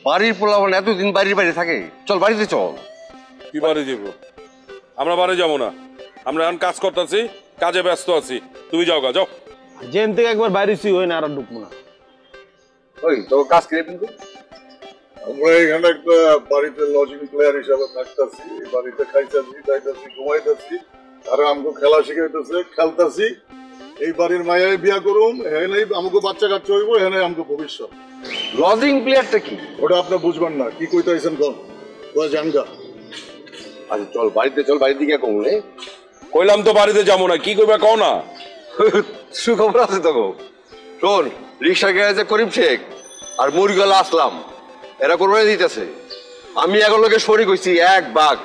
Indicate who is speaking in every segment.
Speaker 1: বাড়ির পোলাপান এতদিন বাড়ির বাইরে থাকে, চল বাড়িতে চল।
Speaker 2: কি বাড়ি যাব? আমরা বাড়ি যাবো না, আমরা এখন কাজ করতেছি, কাজে ব্যস্ত আছি। তুমি যাও গা, যাও।
Speaker 3: জেন থেকে একবার বাইরেছি হই না, আর ঢুকবো না।
Speaker 1: ওই তো কাজ করে কিন্তু
Speaker 4: আমরা এখানে একটা বাড়িতে লজিং প্লেয়ার হিসাবে থাকতেছি, বাড়িতে খাইতেছি খাইতেছি ঘুমাইতেছি, আর আমাকে খেলা শিখাইতেছে খেলতেছি। এই বাড়ির মায়ায় বিয়া করুম, এখানেই আমাকে বাচ্চা কাচ্চা হইব, এখানে আমাকে ভবিষ্যৎ।
Speaker 1: লজিং প্লেয়ারটা কি?
Speaker 4: ওটা আপনি বুঝবেন না, কি কইতেছেন কোন ওরা জানগা।
Speaker 1: আচ্ছা চল বাড়িতে চল, বাড়ির দিকে কমলে
Speaker 2: কইলাম তো বাড়িতে যাবো না, কি করবে কও না।
Speaker 1: সুখবর আছে তো গো। শোন, রিক্সা গ্যারেজে করিম শেখ আর মুরগিওয়ালা আসলাম, এরা কোরবানি দিতেছে। আমি এগুলোকে শরিক হইছি 1 ভাগ,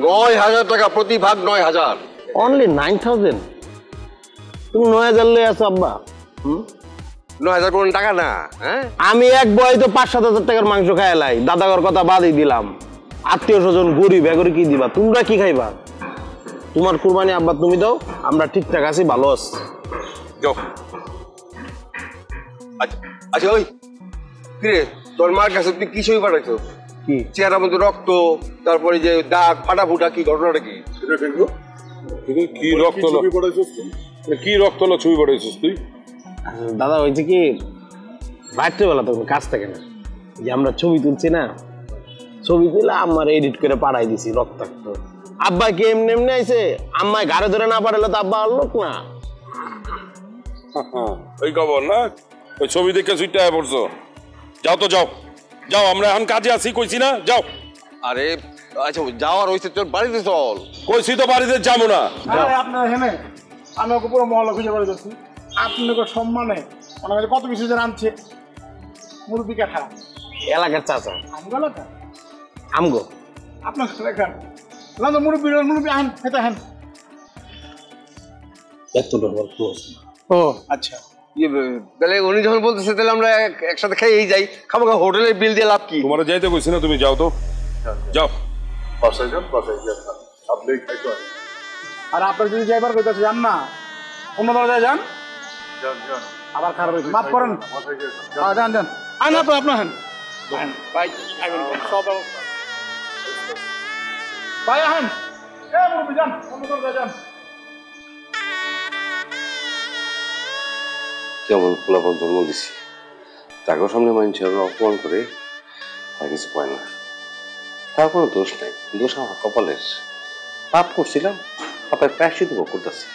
Speaker 1: 9,000 টাকা প্রতি ভাগ, 9,000।
Speaker 3: অনলি 9,000? তুমি 9,000 লয়ে আছো আব্বা?
Speaker 1: 9,000 কোন টাকা না? হ্যাঁ,
Speaker 3: আমি এক বয় তো 5-7 হাজার টাকার মাংস খাইলাই, দাদাগর কথা বাদই দিলাম। আত্মীয় স্বজন গরিব, এগরে কি দিবা? তোমরা কি খাইবা? তোমার কুরবানি আব্বা তুমি দাও, আমরা ঠিকঠাক আছি, ভালো আছি।
Speaker 1: যাও। আচ্ছা আচ্ছা, ওই কিরে তোর মার কাছে তুই কি ছবি পাঠাইছো?
Speaker 3: কি
Speaker 1: চেহারার মধ্যে রক্ত, তারপরে যে দাগ ফাটা ফুটা, কি ঘটনাটা কি?
Speaker 2: কি রক্ত হলো? কি রক্ত হলো ছবি পাঠাইছিস তুই?
Speaker 3: দাদা হয়েছে কি, রাত্রেবেলা তখন কাজ থাকে না, যে আমরা ছবি তুলছি না, ছবি তুলে আমার এডিট করে পাঠাই দিছি রক্তাক্ত। আব্বা কি এমনি এমনি আইছে? আম্মায় ঘাড়ে ধরে না পাঠালে তো আব্বা আর লোক না।
Speaker 2: ওই খবর না, ওই ছবি দেখে সুইটা পড়ছো। যাও তো যাও, যাও, আমরা এখন কাজে আছি, কইছি না, যাও।
Speaker 1: আরে আচ্ছা যাওয়ার হয়েছে, তোর বাড়িতে চল।
Speaker 2: কইছি তো বাড়িতে যাবো না।
Speaker 5: আপনার হেনে আমি ওকে পুরো মহল্লা খুঁজে বেড়ে যাচ্ছি, আপনাকে সম্মানে ওনার কাছে কত কিছু যেন আনছে। মুরব্বী কাঠা
Speaker 3: এলাকার চাচা
Speaker 5: আমগুলো
Speaker 3: আমগো
Speaker 5: আপনার লেখান না তো মুরব্বী মুরব্বী আহেন হেতে হেন।
Speaker 3: এত ডবল ক্লোজ।
Speaker 5: ও আচ্ছা,
Speaker 1: তাহলে উনি যখন বলতেছে তাহলে আমরা একসাথে খাইয়েই যাই। খাবো, হোটেলের বিল দিয়ে লাভ কি?
Speaker 2: তোমার যাইতে কইছি না, তুমি যাও তো, যাও।
Speaker 4: বাসায় যান, বাসায় যান, আপনি খাইতে হয়।
Speaker 5: আর আপনার যদি যাইবার কইতাছে যান না, অন্য দরজায় যান,
Speaker 4: যান যান,
Speaker 5: আবার খারাপ হয়েছে, মাফ করেন।
Speaker 4: বাসায় যান।
Speaker 5: যান যান, আয় না তো আপনার হেন ভাই, সব ভাই আহেন, এ মুরব্বী যান, অন্য দরজায় যান।
Speaker 1: কেমন পোলাপন জন্ম দিছি, তাকেও সামনে মানুষের অপমান করে তার কিছু পায় না। তার কোনো দোষ নাই, দোষ আমার কপালের। পাপ করছিলাম, পাপের প্রায়শ্চিত্ত করতেছি।